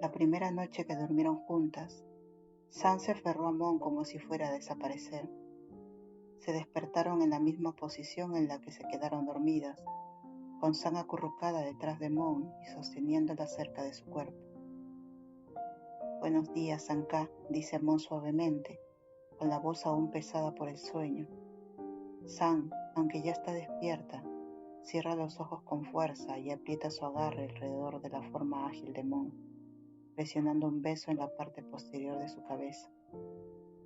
La primera noche que durmieron juntas, San se aferró a Mon como si fuera a desaparecer. Se despertaron en la misma posición en la que se quedaron dormidas, con San acurrucada detrás de Mon y sosteniéndola cerca de su cuerpo. «Buenos días, Sanka», dice Mon suavemente, con la voz aún pesada por el sueño. San, aunque ya está despierta, cierra los ojos con fuerza y aprieta su agarre alrededor de la forma ágil de Mon, presionando un beso en la parte posterior de su cabeza.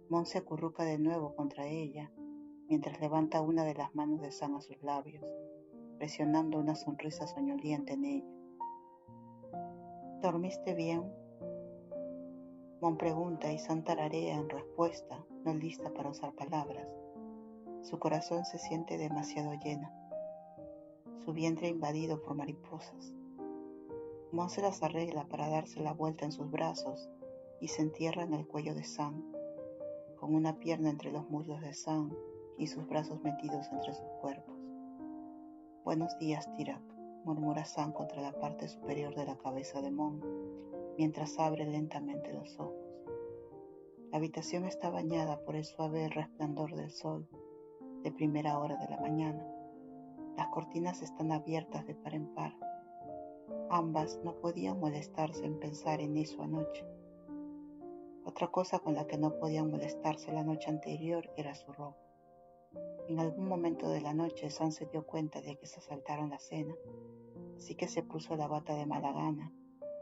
Mon se acurruca de nuevo contra ella, mientras levanta una de las manos de San a sus labios, presionando una sonrisa soñolienta en ella. «¿Dormiste bien?», Mon pregunta y San tararea en respuesta, no lista para usar palabras. Su corazón se siente demasiado lleno, su vientre invadido por mariposas. Mon se las arregla para darse la vuelta en sus brazos y se entierra en el cuello de San, con una pierna entre los muslos de San y sus brazos metidos entre sus cuerpos. «Buenos días, Tirak», murmura San contra la parte superior de la cabeza de Mon, mientras abre lentamente los ojos. La habitación está bañada por el suave resplandor del sol de primera hora de la mañana. Las cortinas están abiertas de par en par. Ambas no podían molestarse en pensar en eso anoche. Otra cosa con la que no podían molestarse la noche anterior era su ropa. En algún momento de la noche San se dio cuenta de que se saltaron la cena, así que se puso la bata de mala gana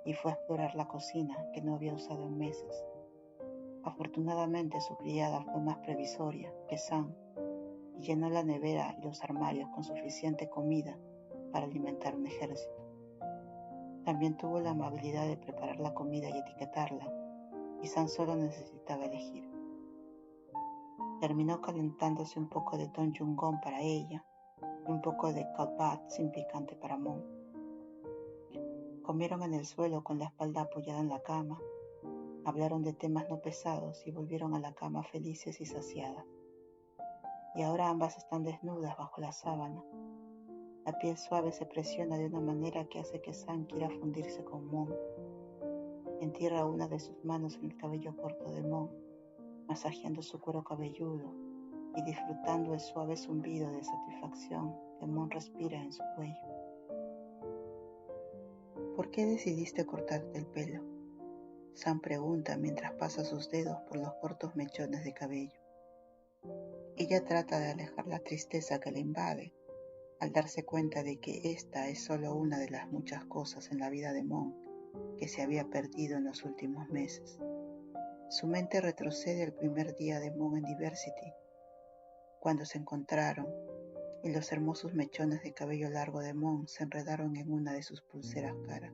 y fue a explorar la cocina que no había usado en meses. Afortunadamente su criada fue más previsoria que San y llenó la nevera y los armarios con suficiente comida para alimentar un ejército. También tuvo la amabilidad de preparar la comida y etiquetarla, y San solo necesitaba elegir. Terminó calentándose un poco de tom yum goong para ella y un poco de khao pad sin picante para Mon. Comieron en el suelo con la espalda apoyada en la cama, hablaron de temas no pesados y volvieron a la cama felices y saciadas. Y ahora ambas están desnudas bajo la sábana. La piel suave se presiona de una manera que hace que San quiera fundirse con Mon. Entierra una de sus manos en el cabello corto de Mon, masajeando su cuero cabelludo y disfrutando el suave zumbido de satisfacción que Mon respira en su cuello. «¿Por qué decidiste cortarte el pelo?», San pregunta mientras pasa sus dedos por los cortos mechones de cabello. Ella trata de alejar la tristeza que le invade al darse cuenta de que esta es solo una de las muchas cosas en la vida de Mon que se había perdido en los últimos meses. Su mente retrocede al primer día de Mon en Diversity, cuando se encontraron y los hermosos mechones de cabello largo de Mon se enredaron en una de sus pulseras caras.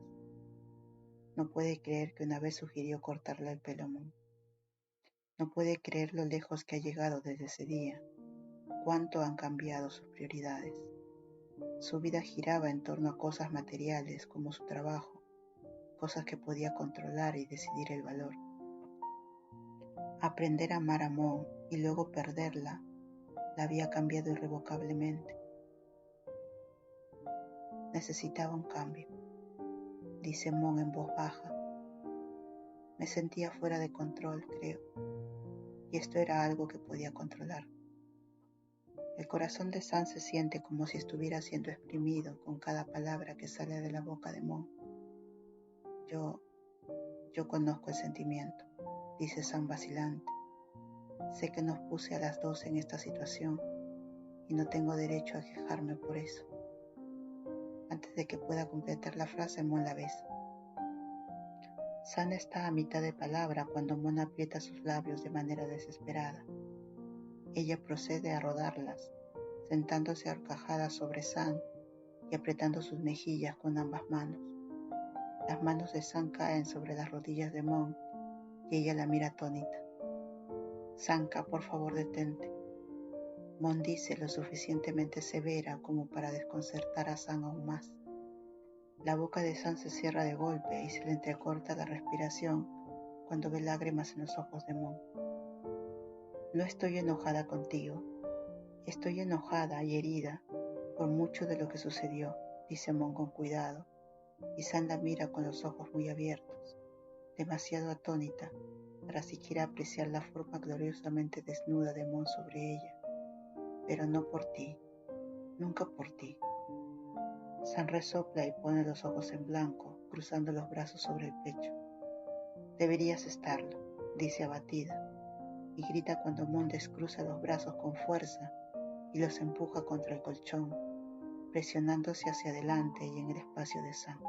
No puede creer que una vez sugirió cortarle el pelo a Mon. No puede creer lo lejos que ha llegado desde ese día, cuánto han cambiado sus prioridades. Su vida giraba en torno a cosas materiales como su trabajo, cosas que podía controlar y decidir el valor. Aprender a amar a Mon y luego perderla la había cambiado irrevocablemente. Necesitaba un cambio, dice Mon en voz baja. Me sentía fuera de control, creo, y esto era algo que podía controlar. El corazón de San se siente como si estuviera siendo exprimido con cada palabra que sale de la boca de Mon. Yo conozco el sentimiento, dice San vacilante. Sé que nos puse a las dos en esta situación y no tengo derecho a quejarme por eso. Antes de que pueda completar la frase, Mon la besa. San está a mitad de palabra cuando Mon aprieta sus labios de manera desesperada. Ella procede a rodarlas, sentándose a horcajadas sobre San y apretando sus mejillas con ambas manos. Las manos de San caen sobre las rodillas de Mon y ella la mira atónita. «Sanka, por favor, detente», Mon dice lo suficientemente severa como para desconcertar a San aún más. La boca de San se cierra de golpe y se le entrecorta la respiración cuando ve lágrimas en los ojos de Mon. «No estoy enojada contigo. Estoy enojada y herida por mucho de lo que sucedió», dice Mon con cuidado, y San la mira con los ojos muy abiertos. demasiado atónita para siquiera apreciar la forma gloriosamente desnuda de Mon sobre ella. Pero no por ti, nunca por ti. San resopla y pone los ojos en blanco, cruzando los brazos sobre el pecho. Deberías estarlo, dice abatida, y grita cuando Mon descruza los brazos con fuerza y los empuja contra el colchón, presionándose hacia adelante y en el espacio de San.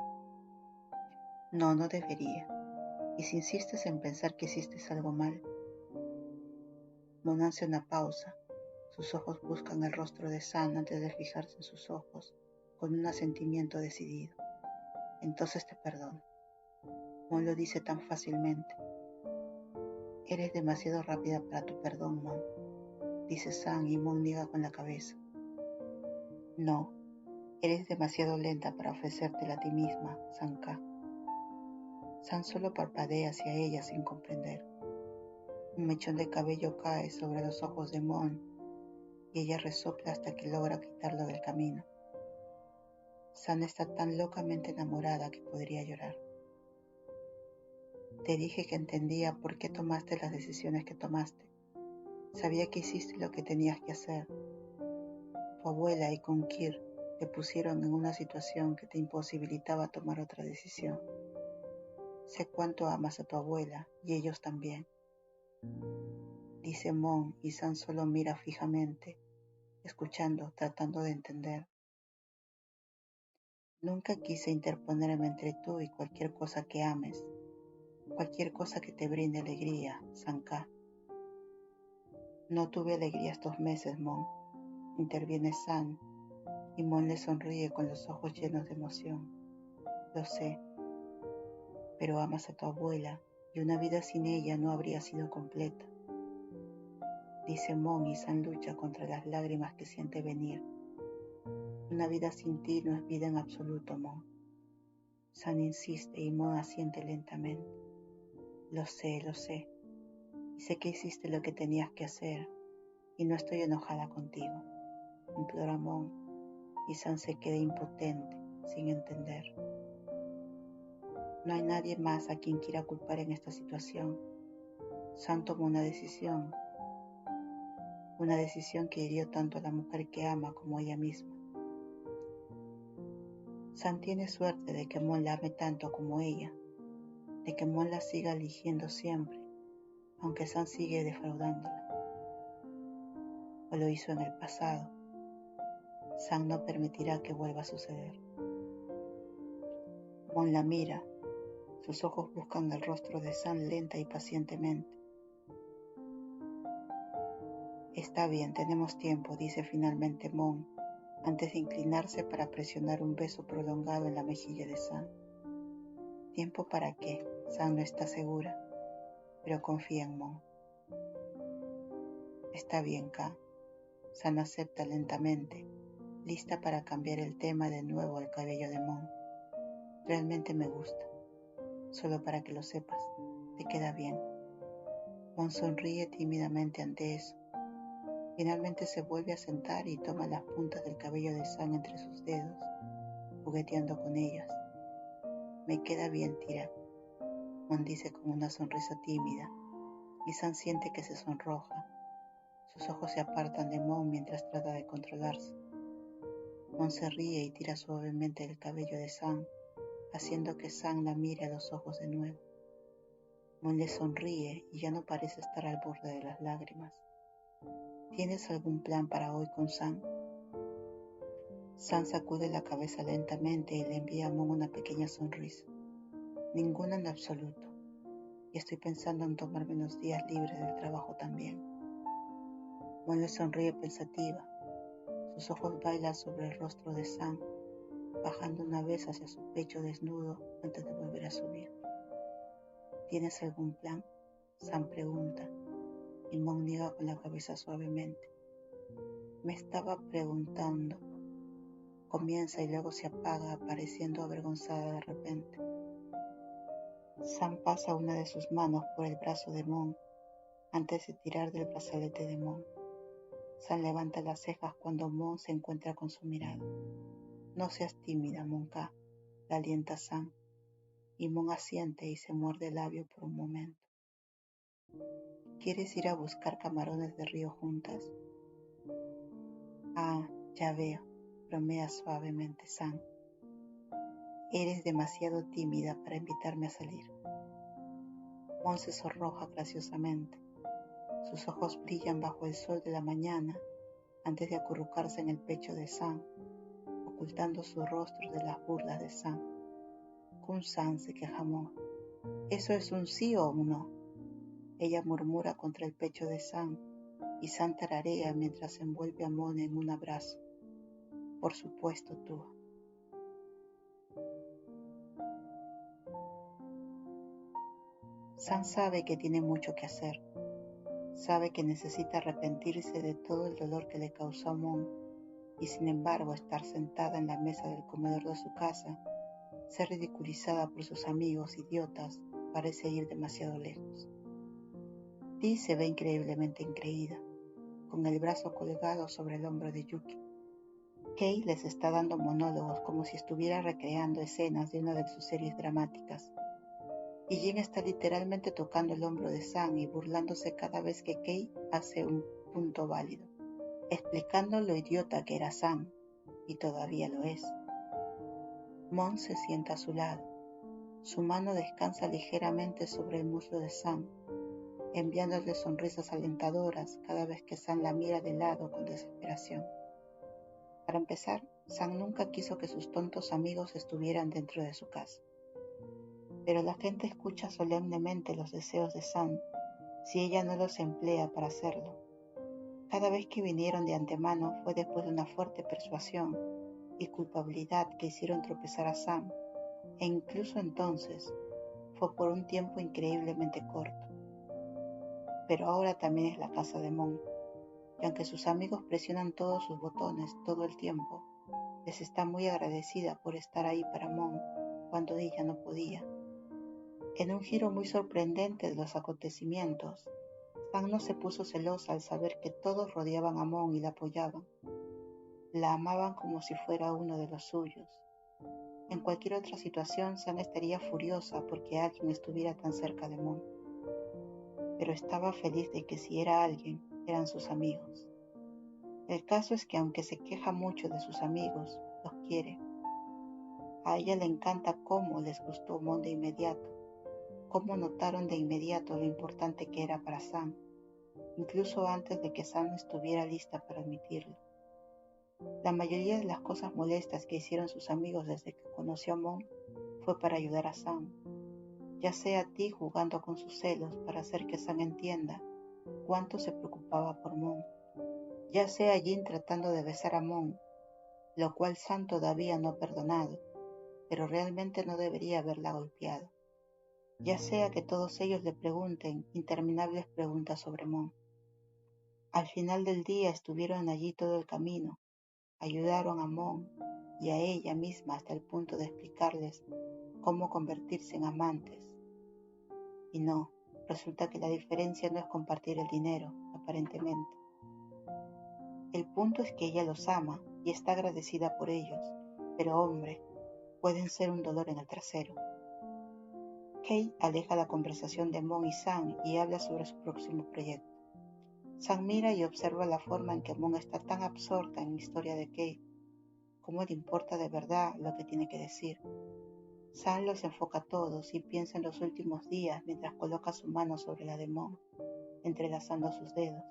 No, no debería. Y si insistes en pensar que hiciste algo mal. Mon hace una pausa. Sus ojos buscan el rostro de San antes de fijarse en sus ojos, con un asentimiento decidido. Entonces te perdono. Mon lo dice tan fácilmente. Eres demasiado rápida para tu perdón, Mon, dice San y Mon niega con la cabeza. No, eres demasiado lenta para ofrecértela a ti misma, Sanka. San solo parpadea hacia ella sin comprender. Un mechón de cabello cae sobre los ojos de Mon y ella resopla hasta que logra quitarlo del camino. San está tan locamente enamorada que podría llorar. Te dije que entendía por qué tomaste las decisiones que tomaste. Sabía que hiciste lo que tenías que hacer. Tu abuela y Konkir te pusieron en una situación que te imposibilitaba tomar otra decisión. Sé cuánto amas a tu abuela y ellos también, dice Mon y San solo mira fijamente, escuchando, tratando de entender. Nunca quise interponerme entre tú y cualquier cosa que ames, cualquier cosa que te brinde alegría, Sanka. No tuve alegría estos meses, Mon, interviene San, y Mon le sonríe con los ojos llenos de emoción. Lo sé, pero amas a tu abuela y una vida sin ella no habría sido completa, dice Mon y San lucha contra las lágrimas que siente venir. Una vida sin ti no es vida en absoluto, Mon. San insiste y Mon asiente lentamente. Lo sé, y sé que hiciste lo que tenías que hacer, y no estoy enojada contigo, implora Mon, y San se queda impotente, sin entender. No hay nadie más a quien quiera culpar en esta situación. San tomó una decisión que hirió tanto a la mujer que ama como a ella misma. San tiene suerte de que Mon la ame tanto como ella, de que Mon la siga eligiendo siempre, aunque San sigue defraudándola. O lo hizo en el pasado. San no permitirá que vuelva a suceder. Mon la mira. Sus ojos buscan el rostro de San lenta y pacientemente. Está bien, tenemos tiempo, dice finalmente Mon, antes de inclinarse para presionar un beso prolongado en la mejilla de San. ¿Tiempo para qué? San no está segura, pero confía en Mon. Está bien, Ka. San acepta lentamente, lista para cambiar el tema de nuevo al cabello de Mon. Realmente me gusta. Solo para que lo sepas, te queda bien. Mon sonríe tímidamente ante eso. Finalmente se vuelve a sentar y toma las puntas del cabello de San entre sus dedos, jugueteando con ellas. Me queda bien, Tira, Mon dice con una sonrisa tímida, y San siente que se sonroja. Sus ojos se apartan de Mon mientras trata de controlarse. Mon se ríe y tira suavemente el cabello de San, haciendo que San la mire a los ojos de nuevo. Mon le sonríe y ya no parece estar al borde de las lágrimas. ¿Tienes algún plan para hoy con San? San sacude la cabeza lentamente y le envía a Mon una pequeña sonrisa. Ninguna en absoluto. Y estoy pensando en tomarme unos días libres del trabajo también. Mon le sonríe pensativa. Sus ojos bailan sobre el rostro de San, bajando una vez hacia su pecho desnudo antes de volver a subir. ¿Tienes algún plan? San pregunta, y Mon niega con la cabeza suavemente. Me estaba preguntando. Comienza y luego se apaga, apareciendo avergonzada de repente. San pasa una de sus manos por el brazo de Mon antes de tirar del brazalete de Mon. San levanta las cejas cuando Mon se encuentra con su mirada. No seas tímida, Monka, la alienta San, y Mon asiente y se muerde el labio por un momento. ¿Quieres ir a buscar camarones de río juntas? Ah, ya veo, bromea suavemente Sam. Eres demasiado tímida para invitarme a salir. Mon se sonroja graciosamente. Sus ojos brillan bajo el sol de la mañana antes de acurrucarse en el pecho de Sam, ocultando su rostro de las burlas de Sam. Kun Sam se queja Mon. ¿Eso es un sí o un no? Ella murmura contra el pecho de Sam y Sam tararea mientras envuelve a Mon en un abrazo. Por supuesto, tú. Sam sabe que tiene mucho que hacer. Sabe que necesita arrepentirse de todo el dolor que le causó a Mon y sin embargo estar sentada en la mesa del comedor de su casa, ser ridiculizada por sus amigos idiotas, parece ir demasiado lejos. Dee se ve increíblemente engreída, con el brazo colgado sobre el hombro de Yuki. Kei les está dando monólogos como si estuviera recreando escenas de una de sus series dramáticas. Y Jin está literalmente tocando el hombro de Sam y burlándose cada vez que Kei hace un punto válido, explicando lo idiota que era Sam, y todavía lo es. Mon se sienta a su lado. Su mano descansa ligeramente sobre el muslo de Sam, enviándole sonrisas alentadoras cada vez que Sam la mira de lado con desesperación. Para empezar, Sam nunca quiso que sus tontos amigos estuvieran dentro de su casa. Pero la gente escucha solemnemente los deseos de Sam si ella no los emplea para hacerlo. Cada vez que vinieron de antemano fue después de una fuerte persuasión y culpabilidad que hicieron tropezar a Sam, e incluso entonces fue por un tiempo increíblemente corto. Pero ahora también es la casa de Mon, y aunque sus amigos presionan todos sus botones todo el tiempo, les está muy agradecida por estar ahí para Mon cuando ella no podía. En un giro muy sorprendente de los acontecimientos, Sam no se puso celosa al saber que todos rodeaban a Mon y la apoyaban. La amaban como si fuera uno de los suyos. En cualquier otra situación, Sam estaría furiosa porque alguien estuviera tan cerca de Mon. Pero estaba feliz de que si era alguien, eran sus amigos. El caso es que aunque se queja mucho de sus amigos, los quiere. A ella le encanta cómo les gustó Mon de inmediato, cómo notaron de inmediato lo importante que era para Sam, incluso antes de que Sam estuviera lista para admitirlo. La mayoría de las cosas molestas que hicieron sus amigos desde que conoció a Mon fue para ayudar a Sam, ya sea Dee jugando con sus celos para hacer que Sam entienda cuánto se preocupaba por Mon, ya sea Jin tratando de besar a Mon, lo cual Sam todavía no ha perdonado, pero realmente no debería haberla golpeado, ya sea que todos ellos le pregunten interminables preguntas sobre Mon. Al final del día estuvieron allí todo el camino, ayudaron a Mon y a ella misma hasta el punto de explicarles cómo convertirse en amantes. Y no, resulta que la diferencia no es compartir el dinero, aparentemente. El punto es que ella los ama y está agradecida por ellos, pero hombre, pueden ser un dolor en el trasero. Kei aleja la conversación de Mon y Sam y habla sobre su próximo proyecto. Sam mira y observa la forma en que Mon está tan absorta en la historia de Kei, cómo le importa de verdad lo que tiene que decir. Sam los enfoca a todos y piensa en los últimos días mientras coloca su mano sobre la de Mon, entrelazando sus dedos.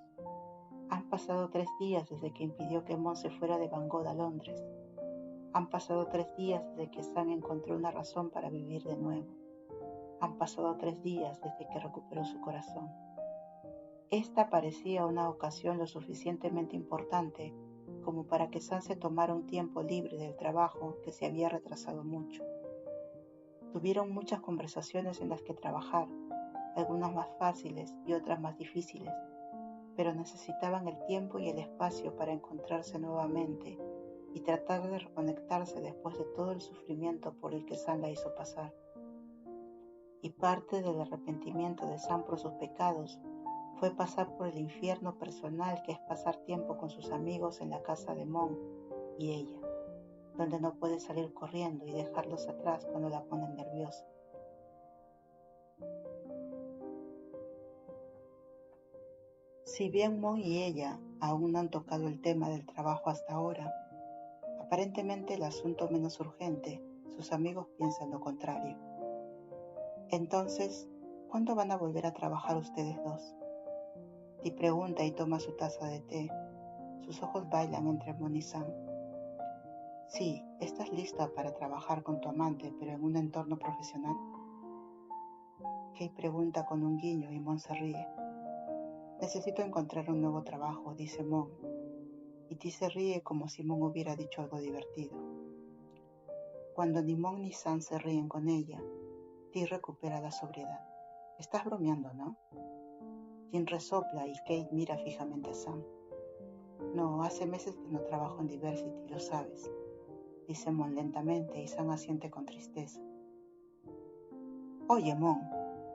Han pasado 3 días desde que impidió que Mon se fuera de Bangor a Londres. Han pasado 3 días desde que Sam encontró una razón para vivir de nuevo. Han pasado 3 días desde que recuperó su corazón. Esta parecía una ocasión lo suficientemente importante como para que Sam se tomara un tiempo libre del trabajo que se había retrasado mucho. Tuvieron muchas conversaciones en las que trabajar, algunas más fáciles y otras más difíciles, pero necesitaban el tiempo y el espacio para encontrarse nuevamente y tratar de reconectarse después de todo el sufrimiento por el que Sam la hizo pasar. Y parte del arrepentimiento de Sam por sus pecados fue pasar por el infierno personal que es pasar tiempo con sus amigos en la casa de Mon y ella, donde no puede salir corriendo y dejarlos atrás cuando la ponen nerviosa. Si bien Mon y ella aún no han tocado el tema del trabajo hasta ahora, aparentemente el asunto menos urgente, sus amigos piensan lo contrario. Entonces, ¿cuándo van a volver a trabajar ustedes dos? Ti pregunta y toma su taza de té. Sus ojos bailan entre Mon y Sam. Sí, ¿estás lista para trabajar con tu amante, pero en un entorno profesional? Kate pregunta con un guiño y Mon se ríe. Necesito encontrar un nuevo trabajo, dice Mon, y Ti se ríe como si Mon hubiera dicho algo divertido. Cuando ni Mon ni Sam se ríen con ella, Ti recupera la sobriedad. Estás bromeando, ¿no? Jin resopla y Kate mira fijamente a Sam. No, hace meses que no trabajo en Diversity, lo sabes, dice Mon lentamente y Sam asiente con tristeza. Oye, Mon,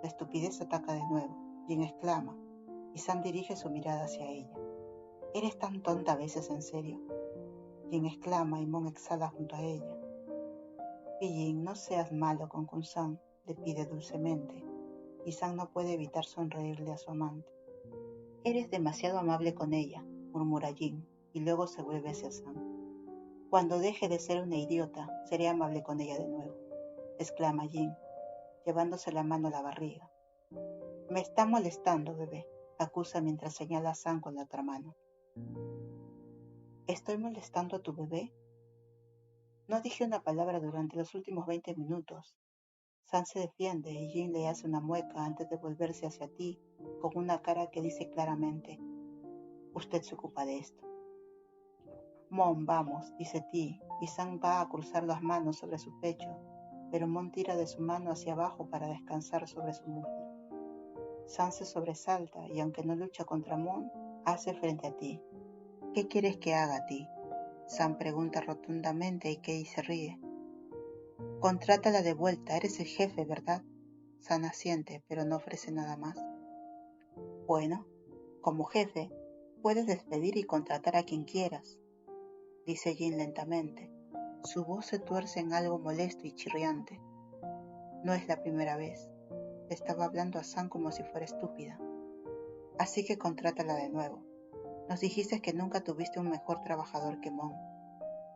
la estupidez ataca de nuevo, Jin exclama, y Sam dirige su mirada hacia ella. ¿Eres tan tonta a veces en serio? Jin exclama y Mon exhala junto a ella. Jin, no seas malo con Kun-san, le pide dulcemente, y Sam no puede evitar sonreírle a su amante. Eres demasiado amable con ella, murmura Jin, y luego se vuelve hacia Sam. Cuando deje de ser una idiota, seré amable con ella de nuevo, exclama Jin, llevándose la mano a la barriga. Me está molestando, bebé, acusa mientras señala a Sam con la otra mano. ¿Estoy molestando a tu bebé? No dije una palabra durante los últimos 20 minutos. Sam se defiende y Jin le hace una mueca antes de volverse hacia ti con una cara que dice claramente, usted se ocupa de esto. Mon, vamos, dice Ti, y Sam va a cruzar las manos sobre su pecho, pero Mon tira de su mano hacia abajo para descansar sobre su muslo. Sam se sobresalta y aunque no lucha contra Mon, hace frente a Ti. ¿Qué quieres que haga, Ti? Sam pregunta rotundamente y Kei se ríe. Contrátala de vuelta, eres el jefe, ¿verdad? Sam asiente, pero no ofrece nada más. Bueno, como jefe, puedes despedir y contratar a quien quieras, dice Jin lentamente. Su voz se tuerce en algo molesto y chirriante. No es la primera vez. Estaba hablando a Sam como si fuera estúpida. Así que contrátala de nuevo. Nos dijiste que nunca tuviste un mejor trabajador que Mon.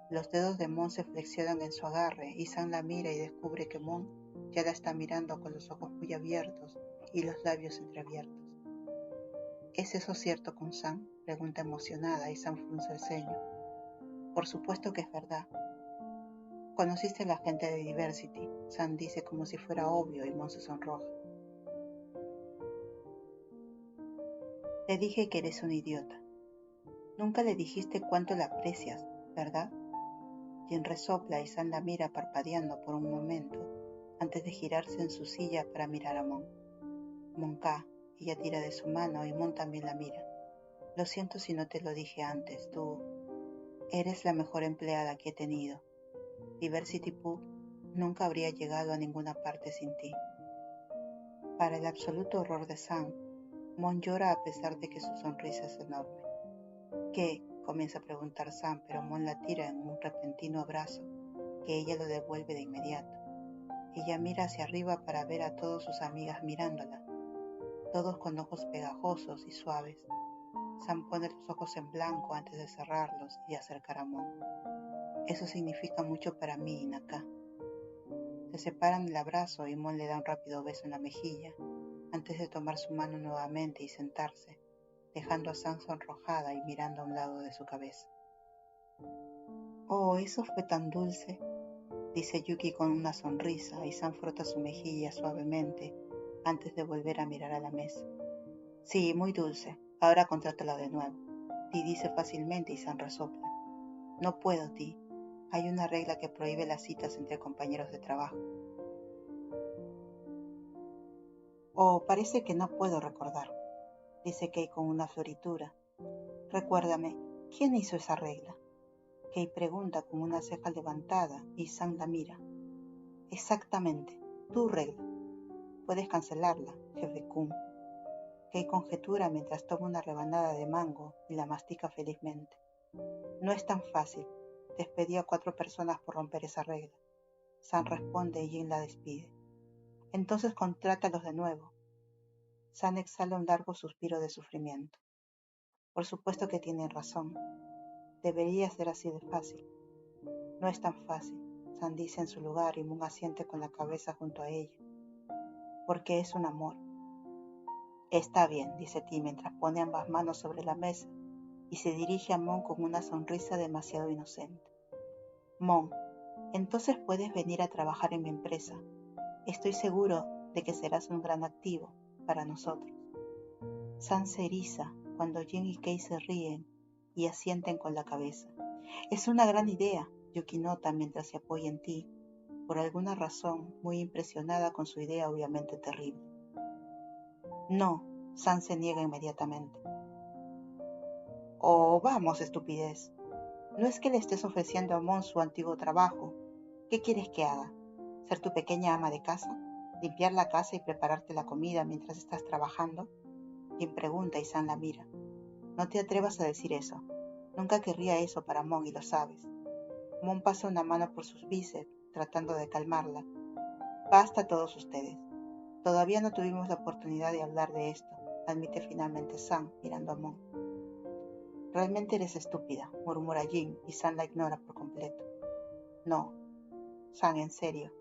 Los dedos de Mon se flexionan en su agarre y Sam la mira y descubre que Mon ya la está mirando con los ojos muy abiertos y los labios entreabiertos. ¿Es eso cierto con Sam? Pregunta emocionada y Sam frunce el ceño. Por supuesto que es verdad. Conociste a la gente de Diversity, Sam dice como si fuera obvio y Mon se sonroja. Le dije que eres un idiota. Nunca le dijiste cuánto la aprecias, ¿verdad? Jin resopla y Sam la mira parpadeando por un momento antes de girarse en su silla para mirar a Mon. Mon K. Ella tira de su mano y Mon también la mira. Lo siento si no te lo dije antes, tú eres la mejor empleada que he tenido. Diversity Pub nunca habría llegado a ninguna parte sin ti. Para el absoluto horror de Sam, Mon llora a pesar de que su sonrisa es enorme. ¿Qué? Comienza a preguntar Sam, pero Mon la tira en un repentino abrazo que ella lo devuelve de inmediato. Ella mira hacia arriba para ver a todas sus amigas mirándola, todos con ojos pegajosos y suaves. Sam pone los ojos en blanco antes de cerrarlos y acercar a Mon. Eso significa mucho para mí, Naka. Se separan del abrazo y Mon le da un rápido beso en la mejilla antes de tomar su mano nuevamente y sentarse, dejando a Sam sonrojada y mirando a un lado de su cabeza. Oh, eso fue tan dulce, dice Yuki con una sonrisa y Sam frota su mejilla suavemente antes de volver a mirar a la mesa. Sí, muy dulce. Ahora contrátala de nuevo. Ti dice fácilmente y Sam resopla. No puedo, Ti. Hay una regla que prohíbe las citas entre compañeros de trabajo. Oh, parece que no puedo recordar, dice Kei con una floritura. Recuérdame, ¿quién hizo esa regla? Kei pregunta con una ceja levantada y Sam la mira. Exactamente, tu regla. Puedes cancelarla, jefe Kun. Kei conjetura mientras toma una rebanada de mango y la mastica felizmente. No es tan fácil. Despedí a 4 personas por romper esa regla. Sam responde y Jin la despide. Entonces contrátalos de nuevo. Sam exhala un largo suspiro de sufrimiento. Por supuesto que tiene razón. Debería ser así de fácil. No es tan fácil, San dice en su lugar y Moon asiente con la cabeza junto a ella. Porque es un amor. Está bien, dice Ti mientras pone ambas manos sobre la mesa y se dirige a Mon con una sonrisa demasiado inocente. Mon, entonces puedes venir a trabajar en mi empresa. Estoy seguro de que serás un gran activo para nosotros. San se eriza cuando Jin y Kei se ríen y asienten con la cabeza. Es una gran idea, Yuki nota mientras se apoya en Ti, por alguna razón muy impresionada con su idea obviamente terrible. No, San se niega inmediatamente. Oh, vamos, estupidez. No es que le estés ofreciendo a Mon su antiguo trabajo. ¿Qué quieres que haga? ¿Ser tu pequeña ama de casa? ¿Limpiar la casa y prepararte la comida mientras estás trabajando? Quien pregunta y San la mira. No te atrevas a decir eso. Nunca querría eso para Mon y lo sabes. Mon pasa una mano por sus bíceps, tratando de calmarla. Basta todos ustedes. Todavía no tuvimos la oportunidad de hablar de esto, admite finalmente San, mirando a Mon. Realmente eres estúpida, murmura Jin, y San la ignora por completo. No, San, en serio.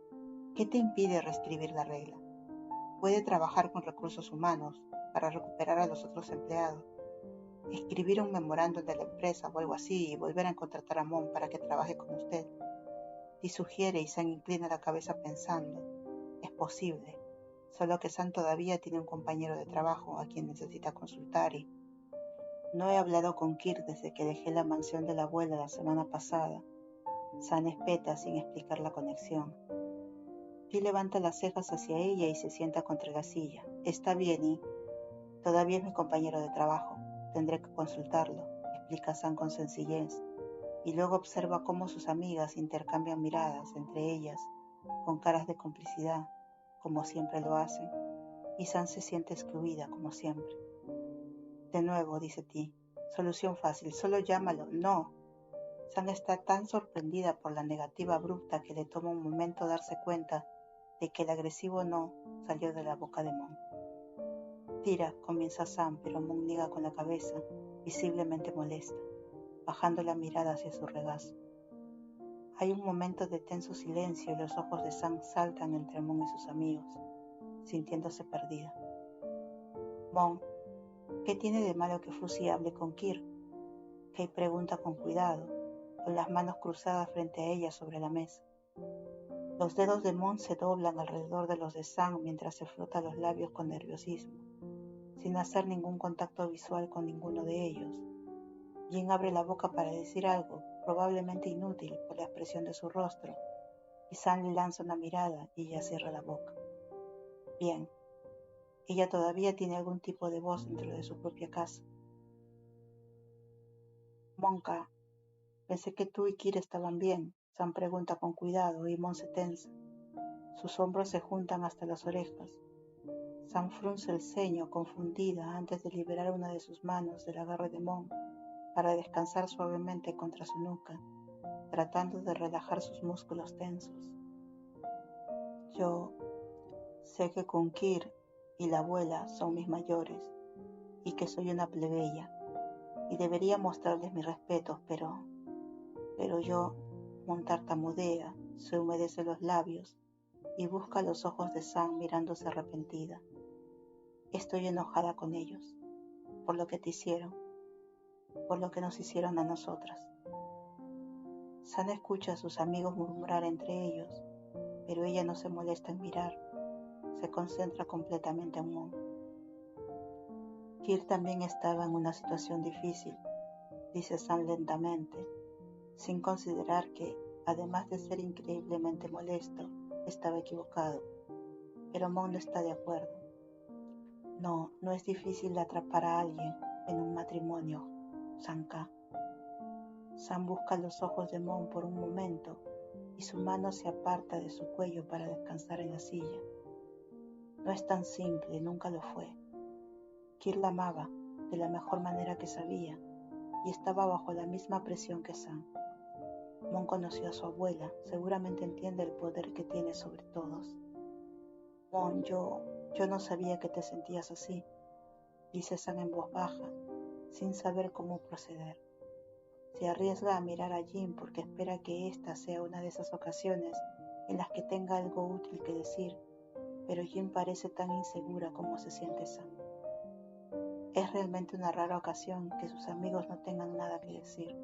¿Qué te impide reescribir la regla? Puede trabajar con recursos humanos para recuperar a los otros empleados, escribir un memorándum de la empresa o algo así y volver a contratar a Mon para que trabaje con usted. Ti sugiere y San inclina la cabeza pensando. Es posible, solo que San todavía tiene un compañero de trabajo a quien necesita consultar y... No he hablado con Kirk desde que dejé la mansión de la abuela la semana pasada. San espeta sin explicar la conexión. Ti levanta las cejas hacia ella y se sienta contra la silla. Está bien y... Todavía es mi compañero de trabajo. Tendré que consultarlo, explica San con sencillez. Y luego observa cómo sus amigas intercambian miradas entre ellas, con caras de complicidad, como siempre lo hacen. Y San se siente excluida, como siempre. De nuevo, dice Ti. Solución fácil, solo llámalo. No. San está tan sorprendida por la negativa abrupta que le toma un momento darse cuenta de que el agresivo no salió de la boca de Mon. Tira, comienza Sam, pero Mon niega con la cabeza, visiblemente molesta, bajando la mirada hacia su regazo. Hay un momento de tenso silencio y los ojos de Sam saltan entre Mon y sus amigos, sintiéndose perdida. Mon, ¿qué tiene de malo que Fusi hable con Kirk? Kei pregunta con cuidado, con las manos cruzadas frente a ella sobre la mesa. Los dedos de Mon se doblan alrededor de los de Sam mientras se frota los labios con nerviosismo, sin hacer ningún contacto visual con ninguno de ellos. Jin abre la boca para decir algo, probablemente inútil por la expresión de su rostro, y Sam le lanza una mirada y ella cierra la boca. Bien, ella todavía tiene algún tipo de voz dentro de su propia casa. Monka, pensé que tú y Kira estaban bien. Sam pregunta con cuidado y Mon se tensa. Sus hombros se juntan hasta las orejas. Sam frunce el ceño, confundida, antes de liberar una de sus manos del agarre de Mon para descansar suavemente contra su nuca, tratando de relajar sus músculos tensos. Yo sé que con Kir y la abuela son mis mayores y que soy una plebeya y debería mostrarles mis respetos, pero yo, Mon tartamudea, se humedece los labios y busca los ojos de Sam mirándose arrepentida. Estoy enojada con ellos, por lo que te hicieron, por lo que nos hicieron a nosotras. San escucha a sus amigos murmurar entre ellos, pero ella no se molesta en mirar, se concentra completamente en Mon. Kir también estaba en una situación difícil, dice San lentamente, sin considerar que, además de ser increíblemente molesto, estaba equivocado. Pero Mon no está de acuerdo. No es difícil atrapar a alguien en un matrimonio, Sanka. Sam busca los ojos de Mon por un momento y su mano se aparta de su cuello para descansar en la silla. No es tan simple, nunca lo fue. Kir la amaba de la mejor manera que sabía y estaba bajo la misma presión que Sam. Mon conoció a su abuela, seguramente entiende el poder que tiene sobre todos. Mon, yo no sabía que te sentías así, dice Sam en voz baja, sin saber cómo proceder. Se arriesga a mirar a Jin porque espera que esta sea una de esas ocasiones en las que tenga algo útil que decir, pero Jin parece tan insegura como se siente Sam. Es realmente una rara ocasión que sus amigos no tengan nada que decir.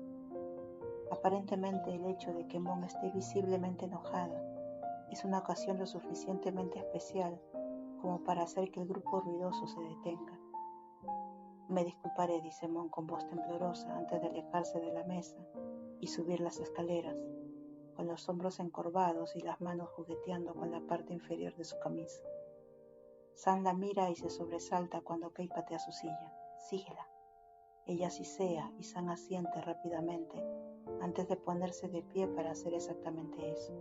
Aparentemente el hecho de que Mon esté visiblemente enojada es una ocasión lo suficientemente especial como para hacer que el grupo ruidoso se detenga. Me disculparé, dice Mon con voz temblorosa antes de alejarse de la mesa y subir las escaleras, con los hombros encorvados y las manos jugueteando con la parte inferior de su camisa. Sam la mira y se sobresalta cuando Kei patea su silla. Síguela. Ella sisea y Sam asiente rápidamente antes de ponerse de pie para hacer exactamente eso.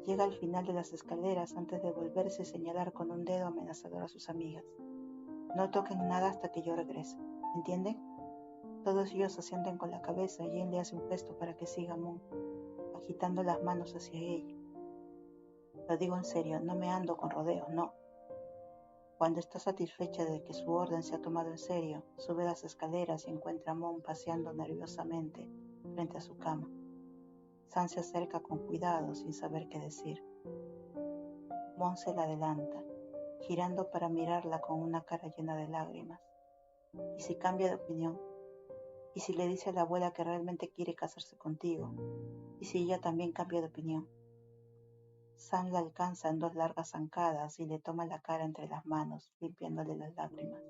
Llega al final de las escaleras antes de volverse y señalar con un dedo amenazador a sus amigas. No toquen nada hasta que yo regrese, ¿entienden? Todos ellos asienten con la cabeza y Jin le hace un gesto para que siga a Mon, agitando las manos hacia ella. Lo digo en serio, no me ando con rodeos, no. Cuando está satisfecha de que su orden se ha tomado en serio, sube las escaleras y encuentra a Mon paseando nerviosamente frente a su cama. Sam se acerca con cuidado sin saber qué decir. Mon se la adelanta, girando para mirarla con una cara llena de lágrimas. ¿Y si cambia de opinión? ¿Y si le dice a la abuela que realmente quiere casarse contigo? ¿Y si ella también cambia de opinión? Sam la alcanza en dos largas zancadas y le toma la cara entre las manos, limpiándole las lágrimas.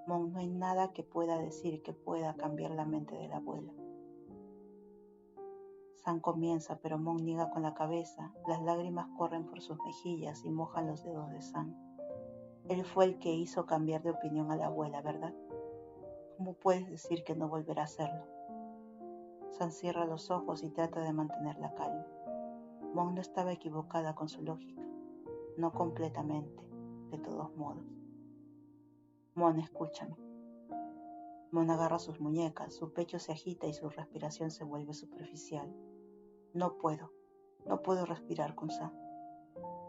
Mon, no hay nada que pueda decir que pueda cambiar la mente de la abuela. Sam comienza, pero Mon niega con la cabeza. Las lágrimas corren por sus mejillas y mojan los dedos de Sam. Él fue el que hizo cambiar de opinión a la abuela, ¿verdad? ¿Cómo puedes decir que no volverá a hacerlo? Sam cierra los ojos y trata de mantener la calma. Mon no estaba equivocada con su lógica. No completamente, de todos modos. Mon, escúchame. Mon agarra sus muñecas, su pecho se agita y su respiración se vuelve superficial. No puedo respirar con Sam.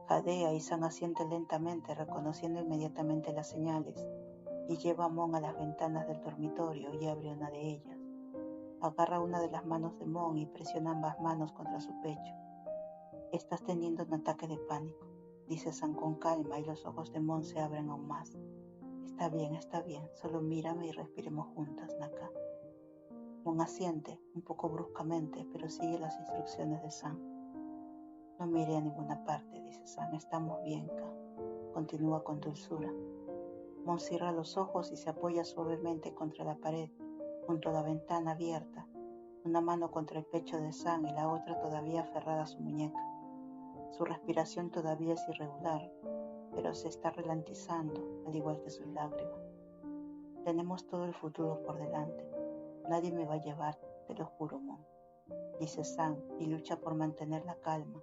Jadea y Sam asiente lentamente, reconociendo inmediatamente las señales, y lleva a Mon a las ventanas del dormitorio y abre una de ellas. Agarra una de las manos de Mon y presiona ambas manos contra su pecho. Estás teniendo un ataque de pánico, dice Sam con calma y los ojos de Mon se abren aún más. Está bien, solo mírame y respiremos juntas, Naka. Mon asiente, un poco bruscamente, pero sigue las instrucciones de Sam. No mire a ninguna parte, dice Sam, estamos bien, Ka. Continúa con dulzura. Mon cierra los ojos y se apoya suavemente contra la pared, junto a la ventana abierta, una mano contra el pecho de Sam y la otra todavía aferrada a su muñeca. Su respiración todavía es irregular, pero se está ralentizando, al igual que sus lágrimas. Tenemos todo el futuro por delante. Nadie me va a llevar, te lo juro, Mon, dice Sam y lucha por mantener la calma,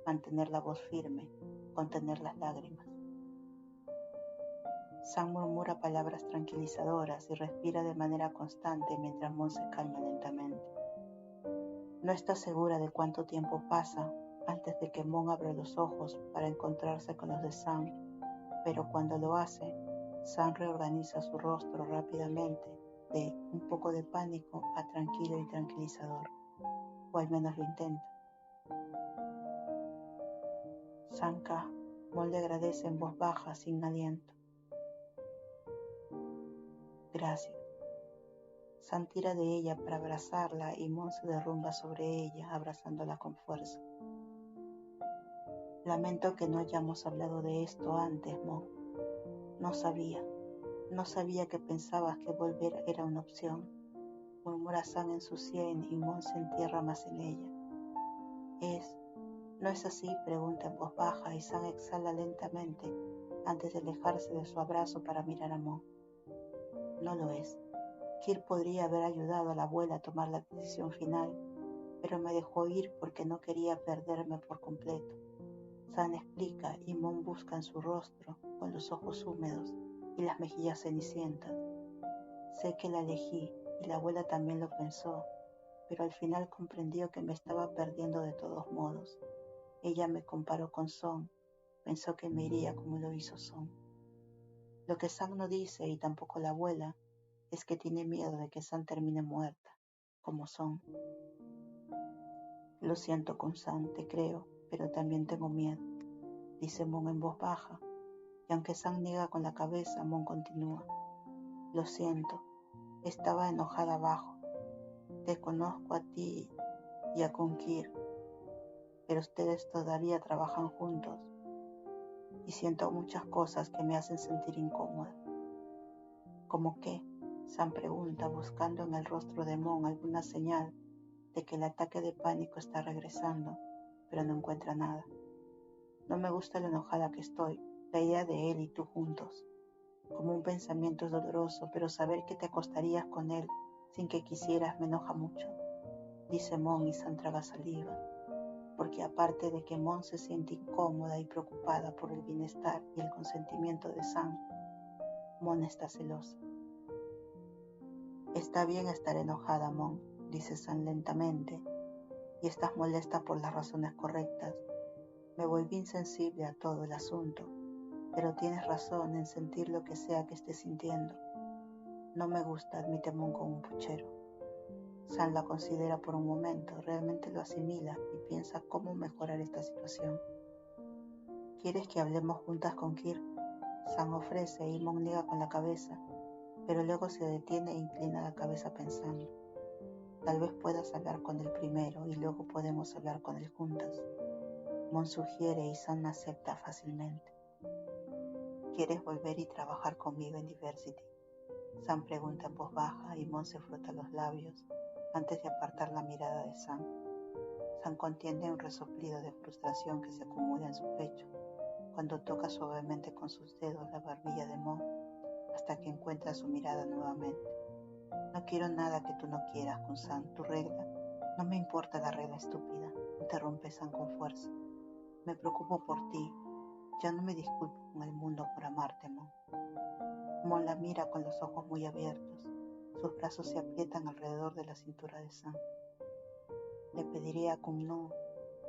mantener la voz firme, contener las lágrimas. Sam murmura palabras tranquilizadoras y respira de manera constante mientras Mon se calma lentamente. No está segura de cuánto tiempo pasa antes de que Mon abra los ojos para encontrarse con los de Sam, pero cuando lo hace, Sam reorganiza su rostro rápidamente de un poco de pánico a tranquilo y tranquilizador, o al menos lo intenta. Sanka, Mon le agradece en voz baja, sin aliento. Gracias. Sam tira de ella para abrazarla y Mon se derrumba sobre ella, abrazándola con fuerza. Lamento que no hayamos hablado de esto antes, Mon. No sabía que pensabas que volver era una opción. Murmura Sam en su sien y Mon se entierra más en ella. ¿No es así?, pregunta en voz baja y Sam exhala lentamente antes de alejarse de su abrazo para mirar a Mon. No lo es. Kir podría haber ayudado a la abuela a tomar la decisión final, pero me dejó ir porque no quería perderme por completo. Sam explica y Mon busca en su rostro, con los ojos húmedos y las mejillas cenicientas. Sé que la elegí y la abuela también lo pensó, pero al final comprendió que me estaba perdiendo de todos modos. Ella me comparó con Son, pensó que me iría como lo hizo Son. Lo que Sam no dice, y tampoco la abuela, Es que tiene miedo de que San termine muerta, como Son. Lo siento, Kun-san, te creo, pero también tengo miedo, dice Mon en voz baja, y aunque San niega con la cabeza, Mon continúa. Lo siento, estaba enojada abajo. Te conozco a ti y a Kunkir, pero ustedes todavía trabajan juntos y siento muchas cosas que me hacen sentir incómoda. ¿Cómo qué? Sam pregunta, buscando en el rostro de Mon alguna señal de que el ataque de pánico está regresando, pero no encuentra nada. No me gusta lo enojada que estoy, la idea de él y tú juntos. Como un pensamiento es doloroso, pero saber que te acostarías con él sin que quisieras me enoja mucho, dice Mon y Sam traga saliva, porque aparte de que Mon se siente incómoda y preocupada por el bienestar y el consentimiento de Sam, Mon está celosa. Está bien estar enojada, Mon, dice Sam lentamente, y estás molesta por las razones correctas. Me volví insensible a todo el asunto, pero tienes razón en sentir lo que sea que estés sintiendo. No me gusta, admite Mon con un puchero. Sam la considera por un momento, realmente lo asimila y piensa cómo mejorar esta situación. ¿Quieres que hablemos juntas con Kirk? Sam ofrece y Mon niega con la cabeza, pero luego se detiene e inclina la cabeza pensando. Tal vez puedas hablar con él primero y luego podemos hablar con él juntas. Mon sugiere y Sam acepta fácilmente. ¿Quieres volver y trabajar conmigo en Diversity? Sam pregunta en voz baja y Mon se frota los labios antes de apartar la mirada de Sam. Sam contiene un resoplido de frustración que se acumula en su pecho cuando toca suavemente con sus dedos la barbilla de Mon hasta que encuentra su mirada nuevamente. No quiero nada que tú no quieras, Kun-san. Tu regla. No me importa la regla estúpida, interrumpe Sam con fuerza. Me preocupo por ti. Ya no me disculpo con el mundo por amarte, Mon. Mon la mira con los ojos muy abiertos. Sus brazos se aprietan alrededor de la cintura de Sam. Le pediría a Kun-no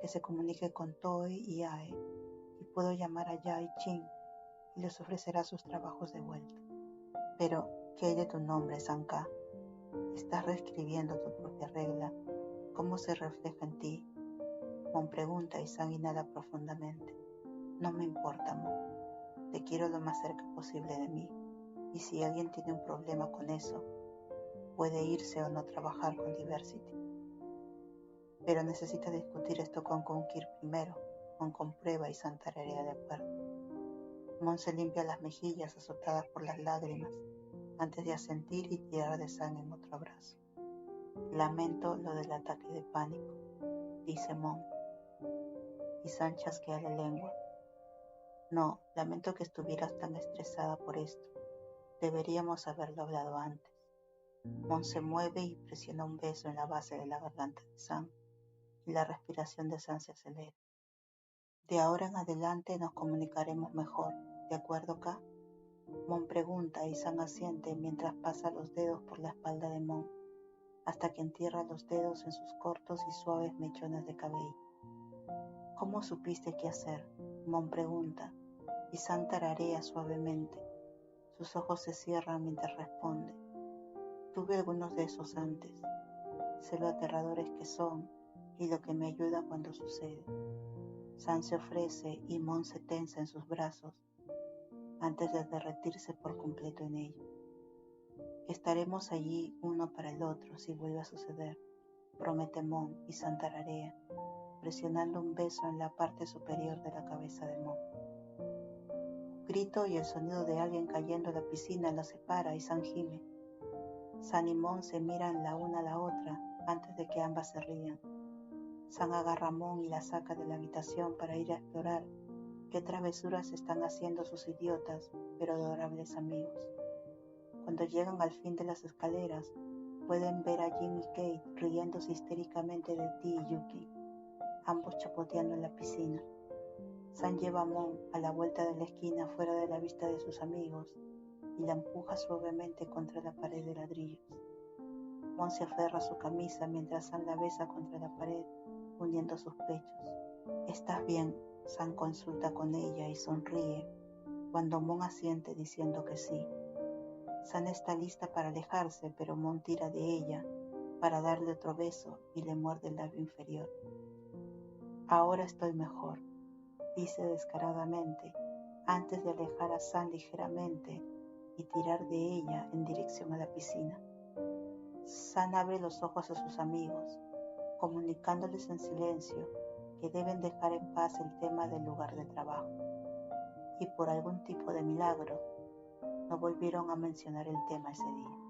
que se comunique con Toi y Ae, y puedo llamar a Ya y Chin y les ofrecerá sus trabajos de vuelta. Pero, ¿qué hay de tu nombre, Sanka? Estás reescribiendo tu propia regla. ¿Cómo se refleja en ti? Mon pregunta y Sam inhala profundamente. No me importa, Mon. Te quiero lo más cerca posible de mí. Y si alguien tiene un problema con eso, puede irse o no trabajar con Diversity. Pero necesita discutir esto con Kunkir primero. Mon comprueba y Sam tararea de acuerdo. Mon se limpia las mejillas azotadas por las lágrimas antes de asentir y tirar de Sam en otro abrazo. Lamento lo del ataque de pánico, dice Mon, y Sam chasquea la lengua. No, lamento que estuvieras tan estresada por esto. Deberíamos haberlo hablado antes. Mon se mueve y presiona un beso en la base de la garganta de Sam, y la respiración de Sam se acelera. De ahora en adelante nos comunicaremos mejor, ¿de acuerdo, Ka? Mon pregunta y Sam asiente mientras pasa los dedos por la espalda de Mon, hasta que entierra los dedos en sus cortos y suaves mechones de cabello. ¿Cómo supiste qué hacer? Mon pregunta, y Sam tararea suavemente. Sus ojos se cierran mientras responde. Tuve algunos de esos antes. Sé lo aterradores que son y lo que me ayuda cuando sucede. Sam se ofrece y Mon se tensa en sus brazos antes de derretirse por completo en ella. Estaremos allí uno para el otro si vuelve a suceder, promete Mon y Sam tararea, presionando un beso en la parte superior de la cabeza de Mon. Un grito y el sonido de alguien cayendo a la piscina la separa y Sam gime. Sam y Mon se miran la una a la otra antes de que ambas se rían. Sam agarra a Mon y la saca de la habitación para ir a explorar qué travesuras están haciendo sus idiotas pero adorables amigos. Cuando llegan al fin de las escaleras, pueden ver a Jim y Kate riéndose histéricamente de T y Yuki, ambos chapoteando en la piscina. Sam lleva a Mon a la vuelta de la esquina fuera de la vista de sus amigos y la empuja suavemente contra la pared de ladrillos. Mon se aferra a su camisa mientras Sam la besa contra la pared, hundiendo sus pechos. ¿Estás bien? Sam consulta con ella y sonríe cuando Mon asiente diciendo que sí. San está lista para alejarse, pero Mon tira de ella para darle otro beso y le muerde el labio inferior. Ahora estoy mejor, dice descaradamente, antes de alejar a San ligeramente y tirar de ella en dirección a la piscina. San abre los ojos a sus amigos, comunicándoles en silencio que deben dejar en paz el tema del lugar de trabajo. Y por algún tipo de milagro, no volvieron a mencionar el tema ese día.